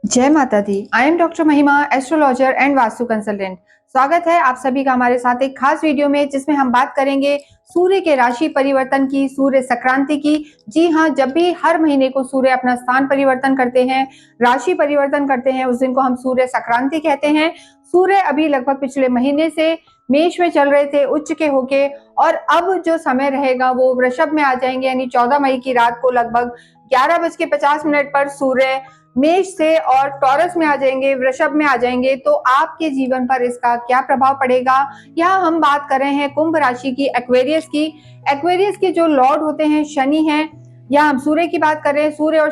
जय माता दी। I am doctor महिमा, एस्ट्रोलॉजर एंड वास्तु कंसल्टेंट। स्वागत है आप सभी का हमारे साथ एक खास वीडियो में, जिसमें हम बात करेंगे सूर्य के राशि परिवर्तन की, सूर्य संक्रांति की। जी हाँ, जब भी हर महीने को सूर्य अपना स्थान परिवर्तन करते हैं, राशि परिवर्तन करते हैं, उस दिन को हम सूर्य संक्रांति कहते हैं। सूर्य अभी लगभग पिछले महीने से मेष में चल रहे थे उच्च के होके, और अब जो समय रहेगा वो वृषभ में आ जाएंगे, यानी 14 मई की रात को लगभग 11:50 पर सूर्य मेष से और टॉरस में आ जाएंगे, वृषभ में आ जाएंगे। तो आपके जीवन पर इसका क्या प्रभाव पड़ेगा? यहाँ हम बात कर रहे हैं कुंभ राशि की, एक्वेरियस की। एक्वेरियस के जो लॉर्ड होते हैं शनि हैं। यहाँ हम सूर्य की बात कर रहे हैं। सूर्य और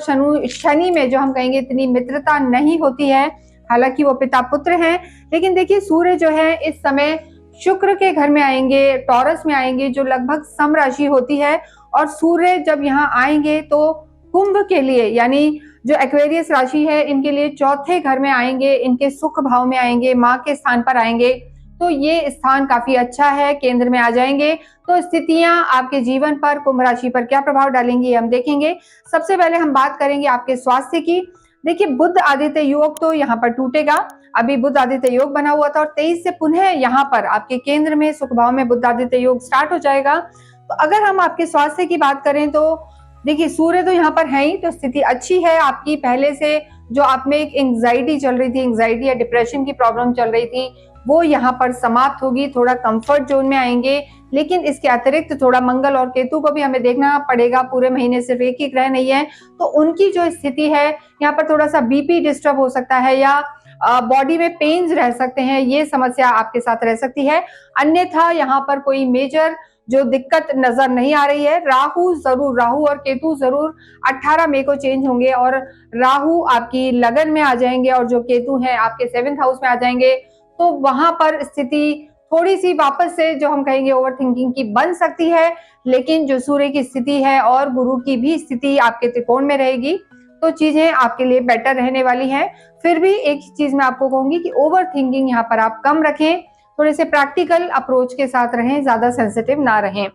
शनि में जो हम कहेंगे इतनी मित्रता नहीं होती है, हालांकि वो पिता पुत्र हैं। लेकिन देखिए, सूर्य जो है इस समय शुक्र के घर में आएंगे, टॉरस में आएंगे, जो लगभग सम राशि होती है। और सूर्य जब यहाँ आएंगे तो कुंभ के लिए, यानी जो एक्वेरियस राशि है, इनके लिए चौथे घर में आएंगे, इनके सुख भाव में आएंगे, माँ के स्थान पर आएंगे। तो ये स्थान काफी अच्छा है, केंद्र में आ जाएंगे। तो स्थितियां आपके जीवन पर, कुंभ राशि पर क्या प्रभाव डालेंगी हम देखेंगे। सबसे पहले हम बात करेंगे आपके स्वास्थ्य की। देखिए, बुध आदित्य योग तो यहाँ पर टूटेगा। अभी बुध आदित्य योग बना हुआ था और 23 से पुनः यहाँ पर आपके केंद्र में सुख भाव में बुध आदित्य योग स्टार्ट हो जाएगा। तो अगर हम आपके स्वास्थ्य की बात करें तो देखिए, सूर्य तो यहाँ पर है ही, तो स्थिति अच्छी है आपकी। पहले से जो आप में एक एंग्जाइटी चल रही थी, एंग्जाइटी या डिप्रेशन की प्रॉब्लम चल रही थी, वो यहाँ पर समाप्त होगी, थोड़ा कंफर्ट जोन में आएंगे। लेकिन इसके अतिरिक्त थोड़ा मंगल और केतु को भी हमें देखना पड़ेगा, पूरे महीने सिर्फ एक ही ग्रह नहीं है, तो उनकी जो स्थिति है यहाँ पर थोड़ा सा बीपी डिस्टर्ब हो सकता है, या बॉडी में पेन्स रह सकते हैं, ये समस्या आपके साथ रह सकती है। अन्यथा यहाँ पर कोई मेजर जो दिक्कत नजर नहीं आ रही है। राहु और केतु जरूर 18 मई को चेंज होंगे, और राहु आपकी लगन में आ जाएंगे और जो केतु हैं आपके 7th हाउस में आ जाएंगे। तो वहां पर स्थिति थोड़ी सी वापस से जो हम कहेंगे ओवर थिंकिंग की बन सकती है। लेकिन जो सूर्य की स्थिति है और गुरु की भी स्थिति आपके त्रिकोण में रहेगी, तो चीजें आपके लिए बेटर रहने वाली हैं। फिर भी एक चीज मैं आपको कहूंगी कि ओवर थिंकिंग यहाँ पर आप कम रखें, थोड़े से प्रैक्टिकल अप्रोच के साथ रहें, ज्यादा सेंसिटिव ना रहें।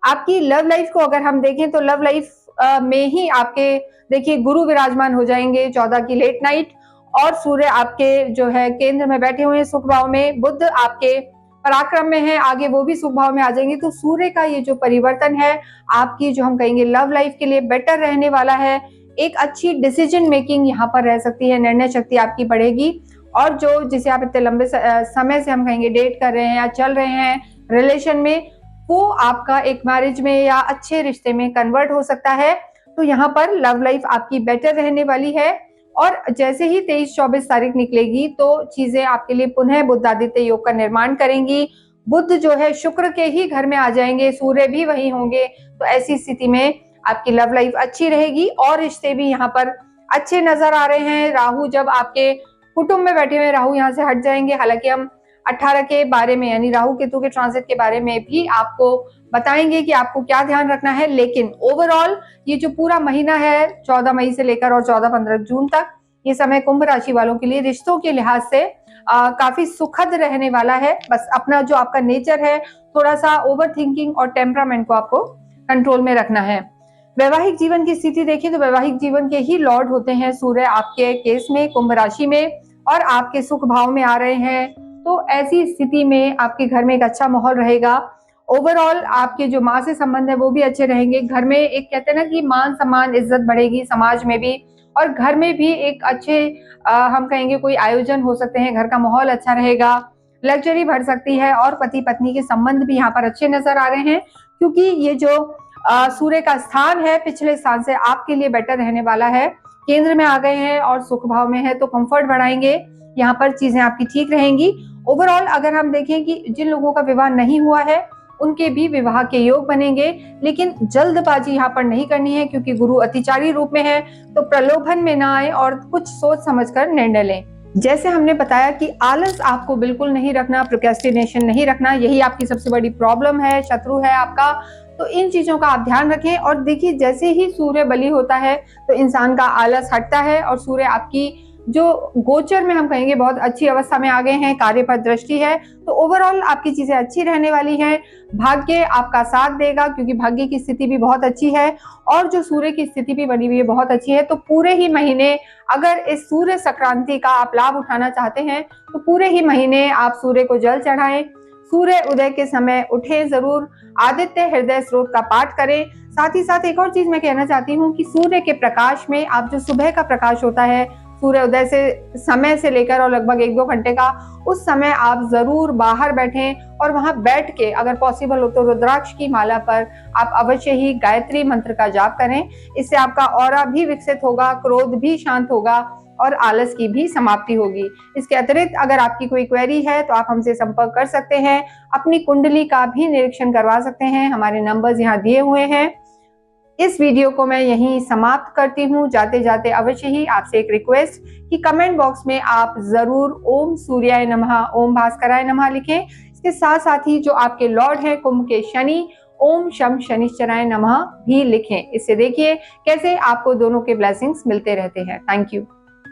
आपकी लव लाइफ को अगर हम देखें तो लव लाइफ में ही आपके देखिए गुरु विराजमान हो जाएंगे 14 की लेट नाइट, और सूर्य आपके जो है केंद्र में बैठे हुए हैं सुख भाव में, बुध आपके पराक्रम में है, आगे वो भी सुख भाव में आ जाएंगे। तो सूर्य का ये जो परिवर्तन है आपकी जो हम कहेंगे लव लाइफ के लिए बेटर रहने वाला है। एक अच्छी डिसीजन मेकिंग यहाँ पर रह सकती है, निर्णय शक्ति आपकी बढ़ेगी। और जो जिसे आप इतने लंबे समय से हम कहेंगे डेट कर रहे हैं या चल रहे हैं रिलेशन में, वो आपका एक मैरिज में या अच्छे रिश्ते में कन्वर्ट हो सकता है। तो यहाँ पर लव लाइफ आपकी बेटर रहने वाली है। और जैसे ही 23-24 तारीख निकलेगी तो चीजें आपके लिए पुनः बुध आदित्य योग का निर्माण करेंगी। बुध जो है शुक्र के ही घर में आ जाएंगे, सूर्य भी वही होंगे। तो ऐसी स्थिति में आपकी लव लाइफ अच्छी रहेगी और रिश्ते भी यहाँ पर अच्छे नजर आ रहे हैं। राहु जब आपके कुटुंब में बैठे हुए, राहु यहाँ से हट जाएंगे। हालांकि हम 18 के बारे में, यानी राहु केतु के ट्रांजिट के बारे में भी आपको बताएंगे कि आपको क्या ध्यान रखना है। लेकिन ओवरऑल ये जो पूरा महीना है 14 मई से लेकर और 14-15 जून तक, ये समय कुंभ राशि वालों के लिए रिश्तों के लिहाज से काफी सुखद रहने वाला है। बस अपना जो आपका नेचर है, थोड़ा सा ओवर थिंकिंग और टेम्परामेंट को आपको कंट्रोल में रखना है। वैवाहिक जीवन की स्थिति देखिए तो वैवाहिक जीवन के ही लॉर्ड होते हैं सूर्य आपके केस में, कुंभ राशि में, और आपके सुख भाव में आ रहे हैं। तो ऐसी स्थिति में आपके घर में एक अच्छा माहौल रहेगा। ओवरऑल आपके जो माँ से संबंध है वो भी अच्छे रहेंगे। घर में एक कहते हैं ना कि मान सम्मान इज्जत बढ़ेगी समाज में भी, और घर में भी एक अच्छे हम कहेंगे कोई आयोजन हो सकते हैं, घर का माहौल अच्छा रहेगा, लग्जरी बढ़ सकती है। और पति पत्नी के संबंध भी यहाँ पर अच्छे नजर आ रहे हैं, क्योंकि ये जो सूर्य का स्थान है पिछले स्थान से आपके लिए बेटर रहने वाला है। केंद्र में आ गए हैं और सुख भाव में है, तो कंफर्ट बढ़ाएंगे, यहाँ पर चीजें आपकी ठीक रहेंगी। ओवरऑल अगर हम देखें कि जिन लोगों का विवाह नहीं हुआ है उनके भी विवाह के योग बनेंगे। लेकिन जल्दबाजी यहाँ पर नहीं करनी है, क्योंकि गुरु अतिचारी रूप में है, तो प्रलोभन में ना आए और कुछ सोच समझकर निर्णय लें। जैसे हमने बताया कि आलस आपको बिल्कुल नहीं रखना, प्रोक्रेस्टिनेशन नहीं रखना, यही आपकी सबसे बड़ी प्रॉब्लम है, शत्रु है आपका। तो इन चीजों का आप ध्यान रखें। और देखिए, जैसे ही सूर्य बली होता है तो इंसान का आलस हटता है, और सूर्य आपकी जो गोचर में हम कहेंगे बहुत अच्छी अवस्था में आ गए हैं, कार्य पर दृष्टि है, तो ओवरऑल आपकी चीजें अच्छी रहने वाली हैं। भाग्य आपका साथ देगा क्योंकि भाग्य की स्थिति भी बहुत अच्छी है और जो सूर्य की स्थिति भी बनी हुई है बहुत अच्छी है। तो पूरे ही महीने अगर इस सूर्य संक्रांति का आप लाभ उठाना चाहते हैं तो पूरे ही महीने आप सूर्य को जल चढ़ाएं, सूर्य उदय के समय उठे जरूर, आदित्य हृदय स्रोत का पाठ करें। साथ ही साथ एक और चीज मैं कहना चाहती हूँ कि सूर्य के प्रकाश में आप जो सुबह का प्रकाश होता है सूर्य उदय से समय से लेकर और लगभग 1-2 घंटे का, उस समय आप जरूर बाहर बैठें और वहां बैठ के अगर पॉसिबल हो तो रुद्राक्ष की माला पर आप अवश्य ही गायत्री मंत्र का जाप करें। इससे आपका ऑरा भी विकसित होगा, क्रोध भी शांत होगा और आलस की भी समाप्ति होगी। इसके अतिरिक्त अगर आपकी कोई क्वेरी है तो आप हमसे संपर्क कर सकते हैं, अपनी कुंडली का भी निरीक्षण करवा सकते हैं। हमारे नंबर्स यहाँ दिए हुए हैं। इस वीडियो को मैं यहीं समाप्त करती हूँ। जाते जाते अवश्य ही आपसे एक रिक्वेस्ट कि कमेंट बॉक्स में आप जरूर ओम सूर्याय नमः, ओम भास्कराय नमः लिखें। इसके साथ साथ ही जो आपके लॉर्ड हैं कुंभ के शनि, ओम शम शनिश्चराय नमः भी लिखें। इससे देखिए कैसे आपको दोनों के ब्लेसिंग्स मिलते रहते हैं। Thank you.